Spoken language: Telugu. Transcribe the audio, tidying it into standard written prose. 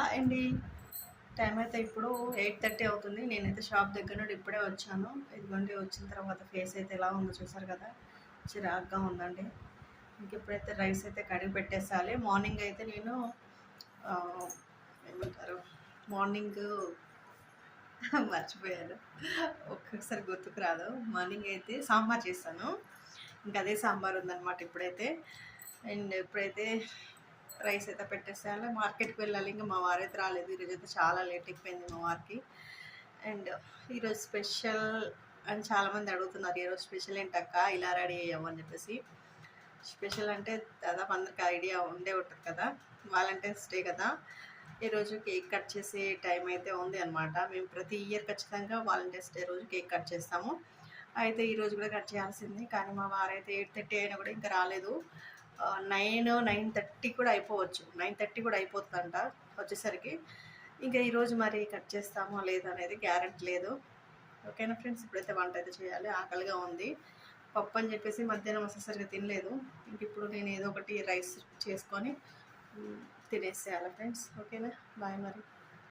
హాయ్ అండి. టైం అయితే ఇప్పుడు 8:30 అవుతుంది. నేనైతే షాప్ దగ్గర నుండి ఇప్పుడే వచ్చాను. ఇదిగోండి వచ్చిన తర్వాత ఫేస్ అయితే ఎలా ఉందో చూసారు కదా, చిరాగ్గా ఉందండి. ఇంక ఇప్పుడైతే రైస్ అయితే కడిగి పెట్టేసాలి. మార్నింగ్ అయితే నేను ఏమంటారు, మార్నింగ్ మర్చిపోయాను, ఒక్కొక్కసారి గుర్తుకు రాదు. మార్నింగ్ అయితే సాంబార్ చేస్తాను, ఇంకా అదే సాంబార్ ఉందన్నమాట ఇప్పుడైతే. అండ్ ఇప్పుడైతే రైస్ అయితే పెట్టేసేయాలి. మార్కెట్కి వెళ్ళాలి, ఇంకా మా వారైతే రాలేదు. ఈరోజు అయితే చాలా లేట్ అయిపోయింది మా వారికి. అండ్ ఈరోజు స్పెషల్ అని చాలామంది అడుగుతున్నారు, ఈరోజు స్పెషల్ ఏంటక్క ఇలా రెడీ అయ్యాము అని చెప్పేసి. స్పెషల్ అంటే దాదాపు అందరికి ఐడియా ఉండే ఉంటుంది కదా, వాలంటైన్స్ డే కదా. ఈరోజు కేక్ కట్ చేసే టైం అయితే ఉంది అనమాట. మేము ప్రతి ఇయర్ ఖచ్చితంగా వాలంటైన్స్ డే రోజు కేక్ కట్ చేస్తాము. అయితే ఈరోజు కూడా కట్ చేయాల్సింది, కానీ మా వారైతే 8:30 అయినా కూడా ఇంకా రాలేదు. 9:30 కూడా అయిపోవచ్చు, 9:30 కూడా అయిపోతుందంట వచ్చేసరికి. ఇంకా ఈరోజు మరి కట్ చేస్తామో లేదనేది గ్యారెంటీ లేదు. ఓకేనా ఫ్రెండ్స్, ఇప్పుడైతే వంట అయితే చేయాలి. ఆకలిగా ఉంది. పప్పు అని చెప్పేసి మధ్యాహ్నం వచ్చేసరికి తినలేదు. ఇంక ఇప్పుడు నేను ఏదో ఒకటి రైస్ చేసుకొని తినేసేయాలి ఫ్రెండ్స్. ఓకేనా, బాయ్ మరి.